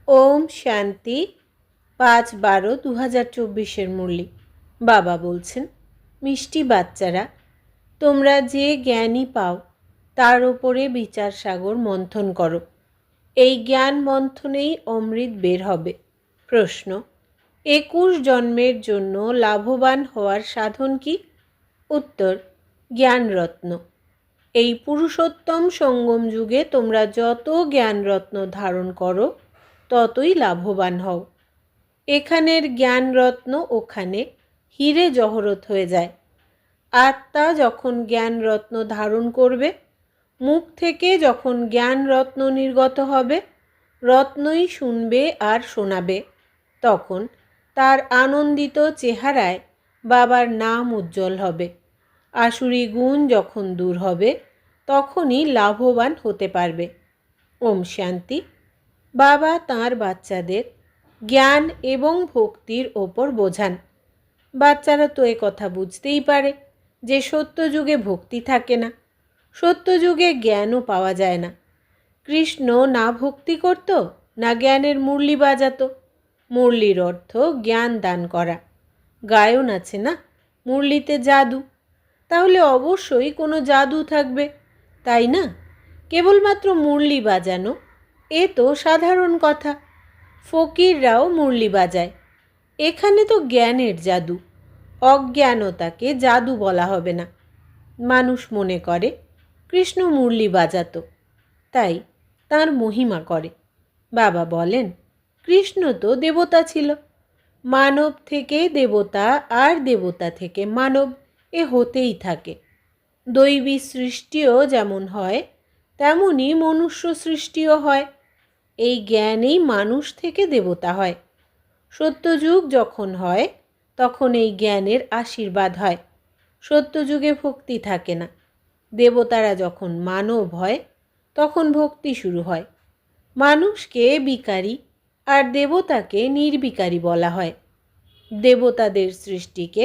ওম শান্তি। 5/12/2024 মুরলি। বাবা বলছেন, মিষ্টি বাচ্চারা, তোমরা যে জ্ঞানই পাও তার ওপরে বিচার সাগর মন্থন করো। এই জ্ঞান মন্থনেই অমৃত বের হবে। প্রশ্ন: 21 জন্মের জন্য লাভবান হওয়ার সাধন কি? উত্তর: জ্ঞানরত্ন। এই পুরুষোত্তম সঙ্গম যুগে তোমরা যত জ্ঞানরত্ন ধারণ করো ততই লাভবান হও। এখানের জ্ঞানরত্ন ওখানে হীরে জহরত হয়ে যায়। আত্মা যখন জ্ঞানরত্ন ধারণ করবে, মুখ থেকে যখন জ্ঞানরত্ন নির্গত হবে, রত্নই শুনবে আর শোনাবে, তখন তার আনন্দিত চেহারায় বাবার নাম উজ্জ্বল হবে। আসুরি গুণ যখন দূর হবে, তখনই লাভবান হতে পারবে। ওম শান্তি। বাবা তাঁর বাচ্চাদের জ্ঞান এবং ভক্তির ওপর বোঝান। বাচ্চারা তো এ কথা বুঝতেই পারে যে সত্যযুগে ভক্তি থাকে না, সত্যযুগে জ্ঞানও পাওয়া যায় না। কৃষ্ণ না ভক্তি করত, না জ্ঞানের মুরলি বাজাত। মুরলির অর্থ জ্ঞান দান করা। গায়ন আছে না, মুরলিতে জাদু, তাহলে অবশ্যই কোনো জাদু থাকবে, তাই না? কেবলমাত্র মুরলি বাজানো এ তো সাধারণ কথা। ফকিররাও মুরলি বাজায়। এখানে তো জ্ঞানের জাদু। অজ্ঞানতাকে জাদু বলা হবে না। মানুষ মনে করে কৃষ্ণ মুরলি বাজাতো, তাই তার মহিমা করে। বাবা বলেন, কৃষ্ণ তো দেবতা ছিল। মানব থেকে দেবতা আর দেবতা থেকে মানব, এ হতেই থাকে। দৈবী সৃষ্টিও যেমন হয়, তেমনি মনুষ্য সৃষ্টিও হয়। এই জ্ঞানেই মানুষ থেকে দেবতা হয়। সত্যযুগ যখন হয়, তখন এই জ্ঞানের আশীর্বাদ হয়। সত্যযুগে ভক্তি থাকে না। দেবতারা যখন মানব হয়, তখন ভক্তি শুরু হয়। মানুষকে বিকারী আর দেবতাকে নির্বিকারী বলা হয়। দেবতাদের সৃষ্টিকে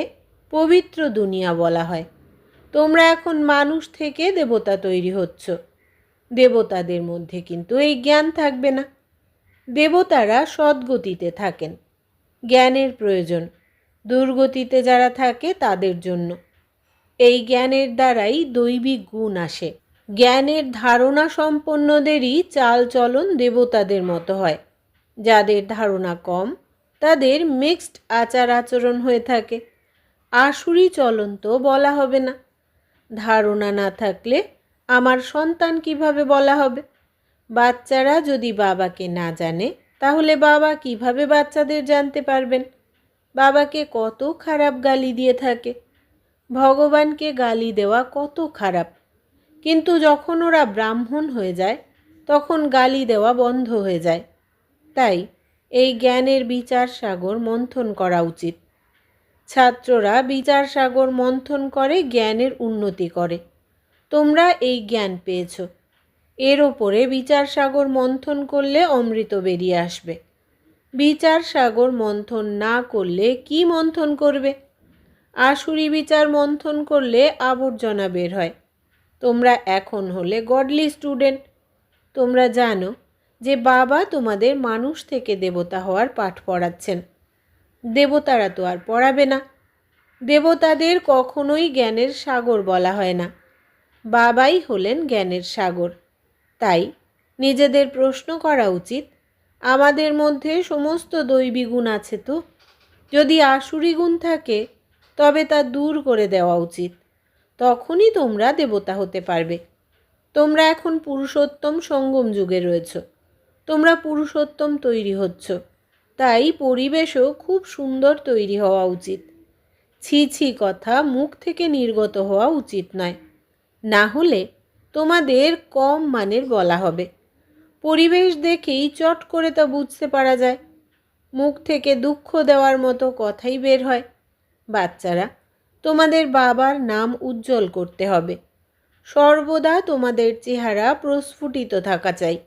পবিত্র দুনিয়া বলা হয়। তোমরা এখন মানুষ থেকে দেবতা তৈরি হচ্ছ। দেবতাদের মধ্যে কিন্তু এই জ্ঞান থাকবে না। দেবতারা সদ্গতিতে থাকেন। জ্ঞানের প্রয়োজন দুর্গতিতে যারা থাকে তাদের জন্য। এই জ্ঞানের দ্বারাই দৈবিক গুণ আসে। জ্ঞানের ধারণা সম্পন্নদেরই চালচলন দেবতাদের মতো হয়। যাদের ধারণা কম, তাদের মিক্সড আচার আচরণ হয়ে থাকে। আসুরি চলন তো বলা হবে না। ধারণা না থাকলে আমার সন্তান কিভাবে বলা হবে? বাচ্চারা যদি বাবাকে না জানে, তাহলে বাবা কিভাবে বাচ্চাদের জানতে পারবেন? বাবাকে কত খারাপ গালি দিয়ে থাকে। ভগবানকে গালি দেওয়া কত খারাপ, কিন্তু যখন ওরা ব্রাহ্মণ হয়ে যায়, তখন গালি দেওয়া বন্ধ হয়ে যায়। তাই এই জ্ঞানের বিচার সাগর মন্থন করা উচিত। ছাত্ররা বিচার সাগর মন্থন করে জ্ঞানের উন্নতি করে। তোমরা এই জ্ঞান পেয়েছ, এর ওপরে বিচার সাগর মন্থন করলে অমৃত বেরিয়ে আসবে। বিচার সাগর মন্থন না করলে কি মন্থন করবে? আসুরি বিচার মন্থন করলে আবর্জনা বের হয়। তোমরা এখন হলে গডলি স্টুডেন্ট। তোমরা জানো যে বাবা তোমাদের মানুষ থেকে দেবতা হওয়ার পাঠ পড়াচ্ছেন। দেবতারা তো আর পড়াবে না। দেবতাদের কখনোই জ্ঞানের সাগর বলা হয় না। বাবাই হলেন জ্ঞানের সাগর। তাই নিজেদের প্রশ্ন করা উচিত, আমাদের মধ্যে সমস্ত দৈবী গুণ আছে তো? যদি আসুরি গুণ থাকে, তবে তা দূর করে দেওয়া উচিত। তখনই তোমরা দেবতা হতে পারবে। তোমরা এখন পুরুষোত্তম সঙ্গম যুগে রয়েছ। তোমরা পুরুষোত্তম তৈরি হচ্ছ। তাই পরিবেশও খুব সুন্দর তৈরি হওয়া উচিত। ছি ছি কথা মুখ থেকে নির্গত হওয়া উচিত নয়, না হলে তোমাদের কম মানের বলা হবে। পরিবেশ দেখেই চট করে তা বুঝতে পারা যায়। মুখ থেকে দুঃখ দেওয়ার মতো কথাই বের হয়। বাচ্চারা, তোমাদের বাবার নাম উজ্জ্বল করতে হবে। সর্বদা তোমাদের চেহারা প্রস্ফুটিত থাকা চাই।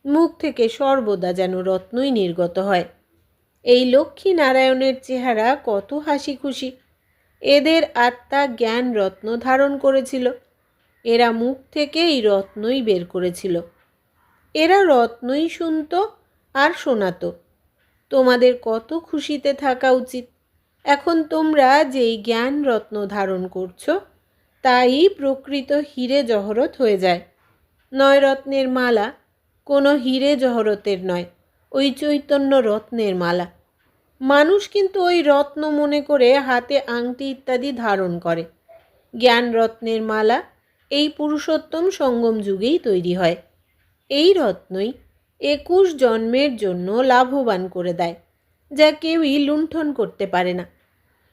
মুখ থেকে সর্বদা যেন রত্নই নির্গত হয়। এই লক্ষ্মী নারায়ণের চেহারা কত হাসি খুশি। এদের আত্মা জ্ঞান রত্ন ধারণ করেছিল। এরা মুখ থেকে এই রত্নই বের করেছিল। এরা রত্নই শুনত আর শোনাতো। তোমাদের কত খুশিতে থাকা উচিত। এখন তোমরা যেই জ্ঞান রত্ন ধারণ করছো তাই প্রকৃত হীরে জহরত হয়ে যায়। 9 রত্নের মালা কোনো হীরে জহরতের নয়, ওই চৈতন্য রত্নের মালা। মানুষ কিন্তু ওই রত্ন মনে করে হাতে আংটি ইত্যাদি ধারণ করে। জ্ঞান রত্নের মালা এই পুরুষোত্তম সঙ্গম যুগেই তৈরি হয়। এই রত্নই 21 জন্মের জন্য লাভবান করে দেয়, যা কেউই লুণ্ঠন করতে পারে না।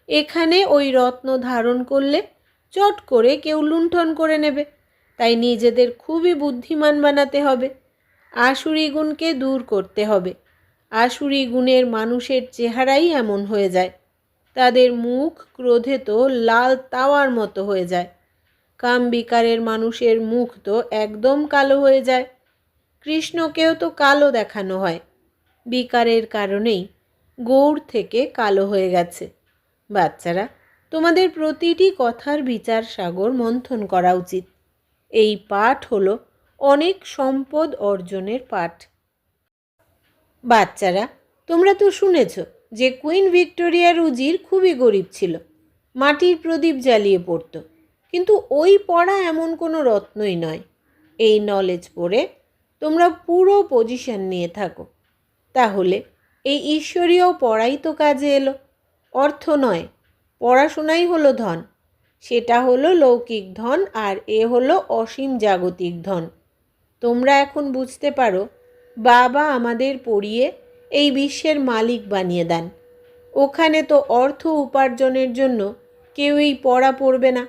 এখানে ওই রত্ন ধারণ করলে চট করে কেউ লুণ্ঠন করে নেবে, তাই নিজেদের খুবই বুদ্ধিমান বানাতে হবে। আসুরি গুণকে দূর করতে হবে। আসুরি গুণের মানুষের চেহারাই এমন হয়ে যায়, তাদের মুখ ক্রোধে তো লাল তাওয়ার মতো হয়ে যায়। কাম বিকারের মানুষের মুখ তো একদম কালো হয়ে যায়। কৃষ্ণকেও তো কালো দেখানো হয়, বিকারের কারণেই গৌড় থেকে কালো হয়ে গেছে। বাচ্চারা, তোমাদের প্রতিটি কথার বিচার সাগর মন্থন করা উচিত। এই পাঠ হলো অনেক সম্পদ অর্জনের পাঠ। বাচ্চারা, তোমরা তো শুনেছ যে কুইন ভিক্টোরিয়ার উজির খুবই গরিব ছিল, মাটির প্রদীপ জ্বালিয়ে পড়ত। কিন্তু ওই পড়া এমন কোনো রত্নই নয়। এই নলেজ পড়ে তোমরা পুরো পজিশন নিয়ে থাকো। তাহলে এই ঈশ্বরীয় পড়াই তো কাজে এলো। অর্থ নয়, পড়াশোনাই হলো ধন। সেটা হলো লৌকিক ধন, আর এ হলো অসীম জাগতিক ধন। তোমরা এখন বুঝতে পারো, বাবা আমাদের পড়িয়ে এই বিশ্বের মালিক বানিয়ে দেন। ওখানে তো অর্থ উপার্জনের জন্য কেউই পড়া পড়বে না।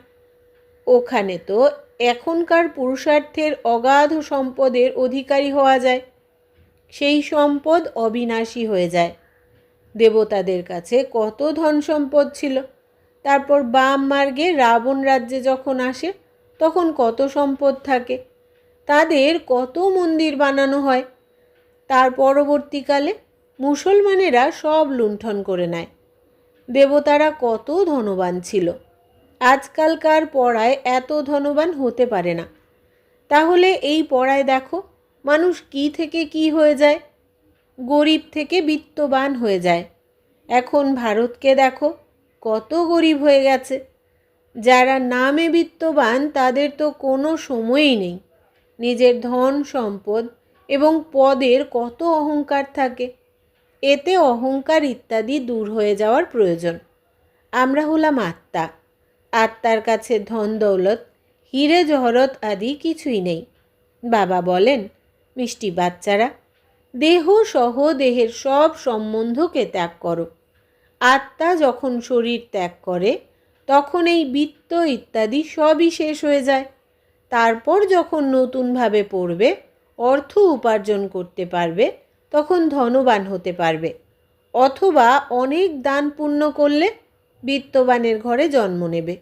ওখানে তো এখনকার পুরুষার্থের অগাধ সম্পদের অধিকারী হওয়া যায়। সেই সম্পদ অবিনাশী হয়ে যায়। দেবতাদের কাছে কত ধন সম্পদ ছিল, তারপর বাম মার্গে রাবণ রাজ্যে যখন আসে তখন কত সম্পদ থাকে। তাদের কত মন্দির বানানো হয়। তার পরবর্তীকালে মুসলমানেরা সব লুণ্ঠন করে নেয়। দেবতারা কত ধনবান ছিল। আজকালকার পড়ায় এত ধনবান হতে পারে না। তাহলে এই পড়ায় দেখো মানুষ কি থেকে কি হয়ে যায়, গরিব থেকে বিত্তবান হয়ে যায়। এখন ভারতকে দেখো কত গরিব হয়ে গেছে। যারা নামে বিত্তবান তাদের তো কোনো সময়ই নেই। নিজের ধন সম্পদ এবং পদের কত অহংকার থাকে। এতে অহংকার ইত্যাদি দূর হয়ে যাওয়ার প্রয়োজন। আমরা হলাম আত্মা। আত্মার কাছে ধন দৌলত, হিরে জহরত আদি কিছুই নেই। বাবা বলেন, মিষ্টি বাচ্চারা, দেহ সহ দেহের সব সম্বন্ধকে ত্যাগ করো। আত্মা যখন শরীর ত্যাগ করে তখন এই বিত্ত ইত্যাদি সবই শেষ হয়ে যায়। তারপর যখন নতুনভাবে পড়বে, অর্থ উপার্জন করতে পারবে, তখন ধনবান হতে পারবে। অথবা অনেক দান পুণ্য করলে বিত্তবানের ঘরে জন্ম নেবে।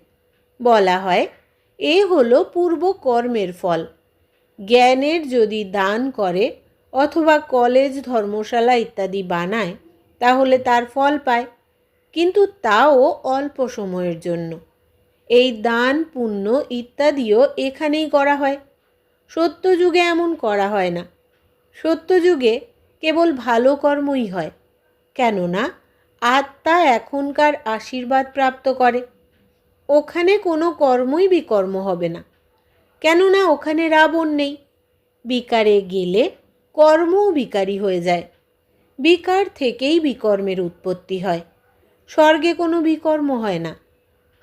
বলা হয় এ হলো পূর্ব কর্মের ফল। জ্ঞানের যদি দান করে অথবা কলেজ ধর্মশালা ইত্যাদি বানায় তাহলে তার ফল পায়, কিন্তু তাও অল্প সময়ের জন্য। এই দান পুণ্য ইত্যাদিও এখানেই করা হয়। সত্যযুগে এমন করা হয় না। সত্যযুগে কেবল ভালো কর্মই হয়, কেননা আত্মা এখনকার আশীর্বাদ প্রাপ্ত করে। ওখানে কোনো কর্মই বিকর্ম হবে না, কেননা ওখানে রাবণ নেই। বিকারে গেলে কর্মও বিকারী হয়ে যায়। বিকার থেকেই বিকর্মের উৎপত্তি হয়। স্বর্গে কোনো বিকর্ম হয় না।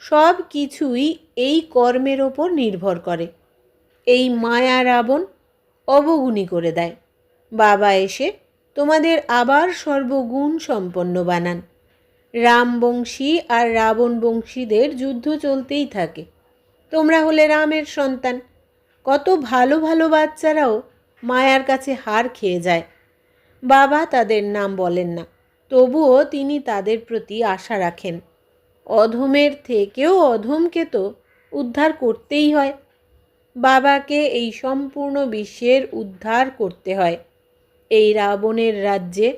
সব কিছুই এই কর্মের ওপর নির্ভর করে। এই মায়া রাবণ অবগুণী করে দেয়। বাবা এসে তোমাদের আবার সর্বগুণ সম্পন্ন বানান। রামবংশী আর রাবণ বংশীদের যুদ্ধ চলতেই থাকে। তোমরা হলে রামের সন্তান। কত ভালো ভালো বাচ্চারাও মায়ার কাছে হার খেয়ে যায়। বাবা তাদের নাম বলেন না, তবুও তিনি তাদের প্রতি আশা রাখেন। অধমের থেকেও অধমকে তো উদ্ধার করতেই হয়। বাবাকে এই সম্পূর্ণ বিশ্বের উদ্ধার করতে হয়। এই রাবণের রাজ্যে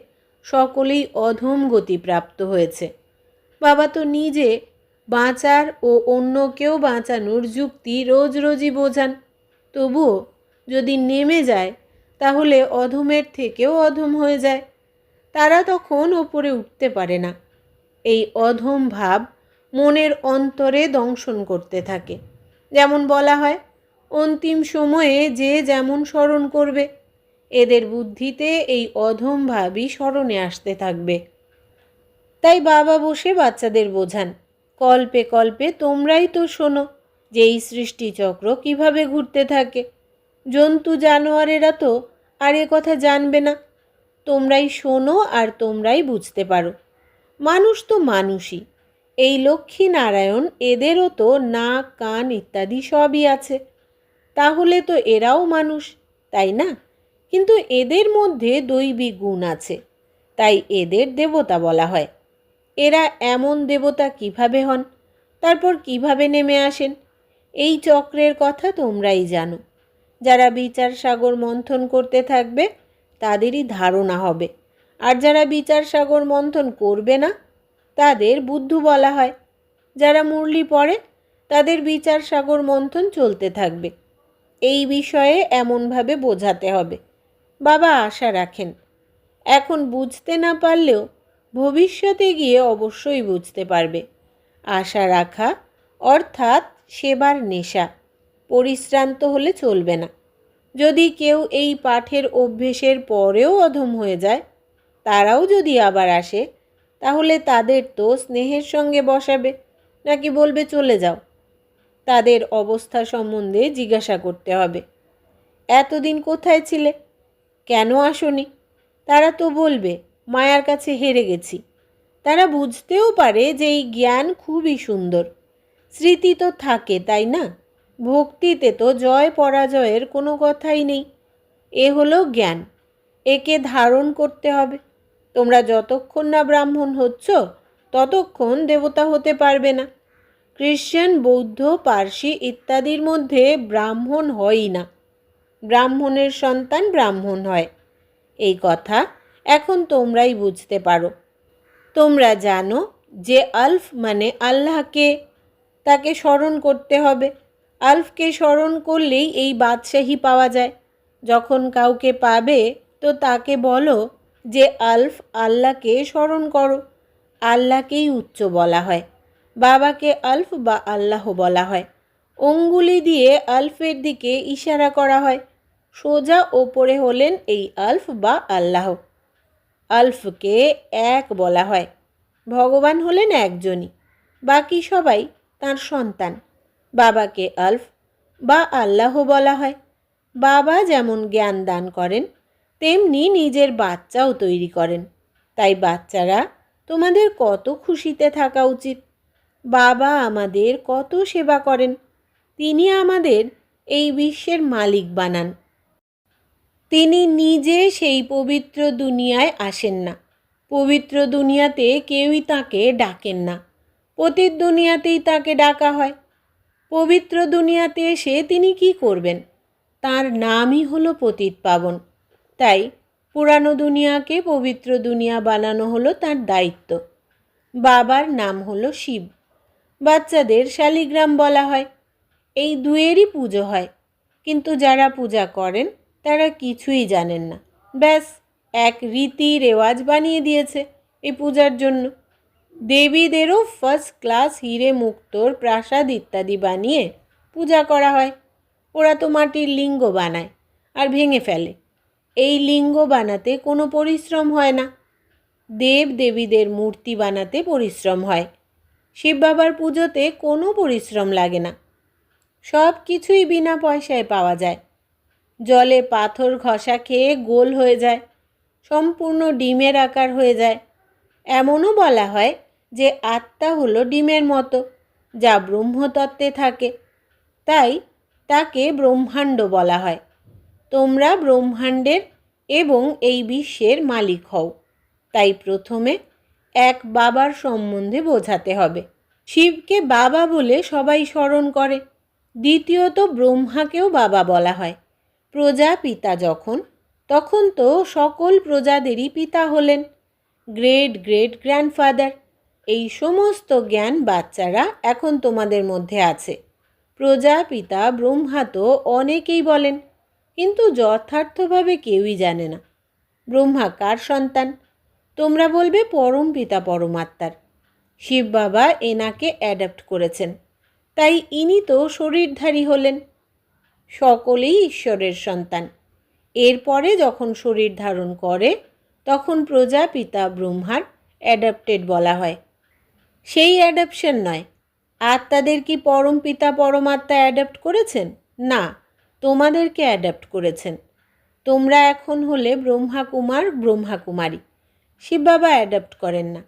সকলেই অধম গতি প্রাপ্ত হয়েছে। বাবা তো নিজে বাঁচার ও অন্যকেও বাঁচানোর যুক্তি রোজ রোজই বোঝান। তবুও যদি নেমে যায় তাহলে অধমের থেকেও অধম হয়ে যায়। তারা তখন ওপরে উঠতে পারে না। এই অধম ভাব মনের অন্তরে দংশন করতে থাকে। যেমন বলা হয়, অন্তিম সময়ে যে যেমন স্মরণ করবে, এদের বুদ্ধিতে এই অধম ভাবই স্মরণে আসতে থাকবে। তাই বাবা বসে বাচ্চাদের বোঝান, কল্পে কল্পে তোমরাই তো শোনো যে এই সৃষ্টিচক্র কিভাবে ঘুরতে থাকে। জন্তু জানোয়ারেরা তো আর এ কথা জানবে না। তোমরাই শোনো আর তোমরাই বুঝতে পারো। মানুষ তো মানুষই। এই লক্ষ্মী নারায়ণ, এদেরও তো নাক কান ইত্যাদি সবই আছে। তাহলে তো এরাও মানুষ, তাই না? কিন্তু এদের মধ্যে দৈবী গুণ আছে, তাই এদের দেবতা বলা হয়। এরা এমন দেবতা কিভাবে হন, তারপর কিভাবে নেমে আসেন, এই চক্রের কথা তোমরাই জানো। যারা বিচার সাগর মন্থন করতে থাকবে তাদেরই ধারণা হবে, আর যারা বিচার সাগর মন্থন করবে না তাদের বুদ্ধু বলা হয়। যারা মুরলি পড়ে তাদের বিচার সাগর মন্থন চলতে থাকবে। এই বিষয়ে এমনভাবে বোঝাতে হবে। বাবা আশা রাখেন, এখন বুঝতে না পারলেও ভবিষ্যতে গিয়ে অবশ্যই বুঝতে পারবে। আশা রাখা অর্থাৎ সেবার নেশা। পরিশ্রান্ত হলে চলবে না। যদি কেউ এই পাঠের অভ্যেসের পরেও অধম হয়ে যায়, তারাও যদি আবার আসে, তাহলে তাদের তো স্নেহের সঙ্গে বসাবে, নাকি বলবে চলে যাও। তাদের অবস্থা সম্বন্ধে জিজ্ঞাসা করতে হবে, এতদিন কোথায় ছিলে, কেন আসনি? তারা তো বলবে মায়ার কাছে হেরে গেছি। তারা বুঝতেও পারে যে এই জ্ঞান খুবই সুন্দর। স্মৃতি তো থাকে, তাই না? ভক্তিতে তো জয় পরাজয়ের কোনো কথাই নেই। এ হলো জ্ঞান, একে ধারণ করতে হবে। তোমরা যতক্ষণ না ব্রাহ্মণ হচ্ছ ততক্ষণ দেবতা হতে পারবে না। খ্রিশ্চান, বৌদ্ধ, পার্সি ইত্যাদির মধ্যে ব্রাহ্মণ হয়ই না। ব্রাহ্মণের সন্তান ব্রাহ্মণ হয়, এই কথা এখন তোমরাই বুঝতে পারো। তোমরা জানো যে আলফ মানে আল্লাহকে, তাকে স্মরণ করতে হবে। আলফকে স্মরণ করলেই এই বাদশাহী পাওয়া যায়। যখন কাউকে পাবে তো তাকে বলো যে আলফ আল্লাহকে স্মরণ করো। আল্লাহকেই উচ্চ বলা হয়। বাবাকে আলফ বা আল্লাহ বলা হয়। অঙ্গুলি দিয়ে আলফের দিকে ইশারা করা হয়। সোজা ওপরে হলেন এই আলফ বা আল্লাহ। আলফকে এক বলা হয়। ভগবান হলেন একজনই, বাকি সবাই তার সন্তান। বাবাকে আলফ বা আল্লাহ বলা হয়। বাবা যেমন জ্ঞান দান করেন, তেমনি নিজের বাচ্চাও তৈরি করেন। তাই বাচ্চারা, তোমাদের কত খুশিতে থাকা উচিত। বাবা আমাদের কত সেবা করেন। তিনি আমাদের এই বিশ্বের মালিক বানান। তিনি নিজে সেই পবিত্র দুনিয়ায় আসেন না। পবিত্র দুনিয়াতে কেউই তাকে ডাকেন না। পতিত দুনিয়াতেই তাকে ডাকা হয়। পবিত্র দুনিয়াতে এসে তিনি কি করবেন? তার নামই হলো পতিত পাবন। তাই পুরানো দুনিয়াকে পবিত্র দুনিয়া বানানো হলো তার দায়িত্ব। বাবার নাম হলো শিব। বাচ্চাদের শালিগ্রাম বলা হয়। এই দুয়েরই পুজো হয়, কিন্তু যারা পূজা করেন তারা কিছুই জানেন না। ব্যাস এক রীতি রেওয়াজ বানিয়ে দিয়েছে এই পূজার জন্য। দেবীদেরও ফার্স্ট ক্লাস হিরে মুক্তোর প্রাসাদ ইত্যাদি বানিয়ে পূজা করা হয়। ওরা তো মাটির লিঙ্গ বানায় আর ভেঙে ফেলে। এই লিঙ্গ বানাতে কোনো পরিশ্রম হয় না। দেব দেবীদের মূর্তি বানাতে পরিশ্রম হয়। শিব বাবার পুজোতে কোনো পরিশ্রম লাগে না। সব কিছুই বিনা পয়সায় পাওয়া যায়। জলে পাথর ঘষা খেয়ে গোল হয়ে যায়, সম্পূর্ণ ডিমের আকার হয়ে যায়। এমনও বলা হয় যে আত্মা হলো ডিমের মতো, যা ব্রহ্মতত্ত্বে থাকে। তাই তাকে ব্রহ্মাণ্ড বলা হয়। তোমরা ব্রহ্মাণ্ডের এবং এই বিশ্বের মালিক হও। তাই প্রথমে এক বাবার সম্বন্ধে বোঝাতে হবে। শিবকে বাবা বলে সবাই স্মরণ করে। দ্বিতীয়ত ব্রহ্মাকেও বাবা বলা হয়। প্রজাপিতা যখন, তখন তো সকল প্রজাদেরই পিতা হলেন, গ্রেট গ্রেট গ্র্যান্ডফাদার। এই সমস্ত জ্ঞান বাচ্চারা এখন তোমাদের মধ্যে আছে। প্রজাপিতা ব্রহ্মা তো অনেকেই বলেন, কিন্তু যথার্থভাবে কেউই জানে না ব্রহ্মা কার সন্তান। তোমরা বলবে পরম পিতা পরমাত্মার। শিব বাবা এনাকে অ্যাডাপ্ট করেছেন, তাই ইনি তো শরীরধারী হলেন। সকলেই ঈশ্বরের সন্তান। এরপরে যখন শরীর ধারণ করে তখন প্রজাপিতা ব্রহ্মার অ্যাডাপ্টেড বলা হয়। সেই অ্যাডাপশন নয়। আত্মাদের কি পরম পিতা পরমাত্মা অ্যাডাপ্ট করেছেন? না, তোমাদেরকে অ্যাডাপ্ট করেছেন। তোমরা এখন হলে ব্রহ্মা কুমার ব্রহ্মা কুমারী। শিব বাবা অ্যাডাপ্ট করেন না।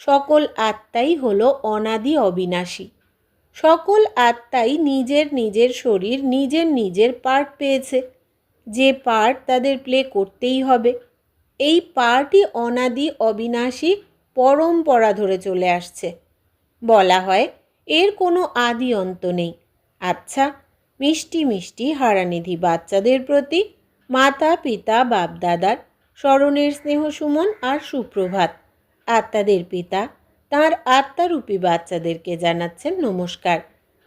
সকল আত্মাই হলো অনাদি অবিনাশী। সকল আত্মাই নিজের নিজের শরীর নিজের নিজের পার্ট পেয়েছে, যে পার্ট তাদের প্লে করতেই হবে। এই পার্টই অনাদি অবিনাশী পরম্পরা ধরে চলে আসছে। বলা হয় এর কোনো আদি অন্ত নেই। আচ্ছা, মিষ্টি মিষ্টি হারানিধি বাচ্চাদের প্রতি মাতা পিতা বাপদাদার স্মরণের স্নেহ সুমন আর সুপ্রভাত। আত্মাদের পিতা তাঁর আত্মারূপী বাচ্চাদেরকে জানাচ্ছেন নমস্কার।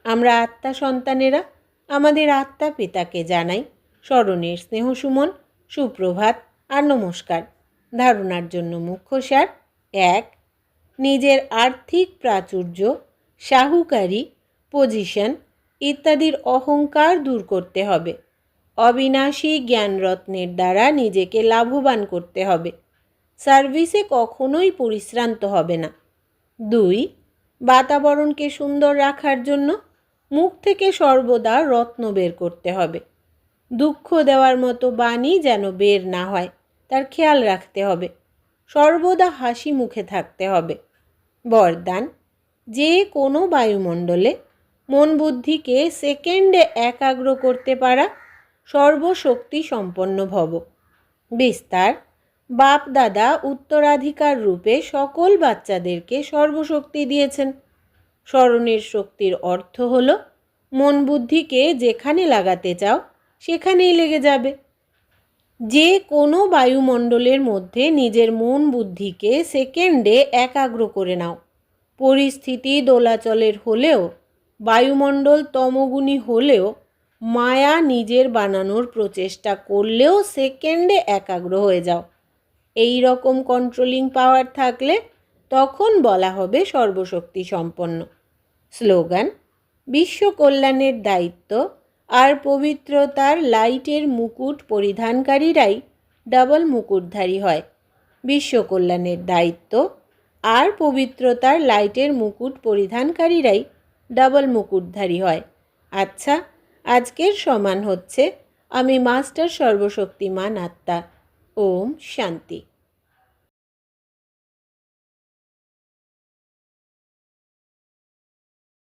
আমরা আত্মা সন্তানেরা আমাদের আত্মা পিতাকে জানাই স্মরণের স্নেহ সুমন, সুপ্রভাত আর নমস্কার। ধারণার জন্য মুখ্য সার: 1. নিজের আর্থিক প্রাচুর্য, শাহুকারী, পজিশন ইত্যাদির অহংকার দূর করতে হবে। অবিনাশী জ্ঞানরত্নের দ্বারা নিজেকে লাভবান করতে হবে। সার্ভিসে কখনোই পরিশ্রান্ত হবে না। 2. বাতাবরণকে সুন্দর রাখার জন্য মুখ থেকে সর্বদা রত্ন বের করতে হবে। দুঃখ দেওয়ার মতো বাণী যেন বের না হয় তার খেয়াল রাখতে হবে। সর্বদা হাসি মুখে থাকতে হবে। বরদান: যে কোনো বায়ুমণ্ডলে মন বুদ্ধিকে সেকেন্ডে একাগ্র করতে পারা সর্বশক্তি সম্পন্ন ভব। বিস্তার: বাপ দাদা উত্তরাধিকার রূপে সকল বাচ্চাদেরকে সর্বশক্তি দিয়েছেন। স্মরণের শক্তির অর্থ হলো মন বুদ্ধিকে যেখানে লাগাতে চাও সেখানেই লেগে যাবে। যে কোনো বায়ুমণ্ডলের মধ্যে নিজের মন বুদ্ধিকে সেকেন্ডে একাগ্র করে নাও। পরিস্থিতি দোলাচলের হলেও, বায়ুমণ্ডল তমগুণী হলেও, মায়া নিজের বানানোর প্রচেষ্টা করলেও সেকেন্ডে একাগ্র হয়ে যাও। এই রকম কন্ট্রোলিং পাওয়ার থাকলে তখন বলা হবে সর্বশক্তি সম্পন্ন। স্লোগান: বিশ্ব কল্যাণের দায়িত্ব আর পবিত্রতার লাইটের মুকুট পরিধানকারীরাই ডাবল মুকুটধারী হয়। বিশ্ব কল্যাণের দায়িত্ব আর পবিত্রতার লাইটের মুকুট পরিধানকারীরাই ডাবল মুকুটধারী হয়। আচ্ছা, আজকের সমান হচ্ছে আমি মাস্টার সর্বশক্তিমান আত্মা। ওম শান্তি।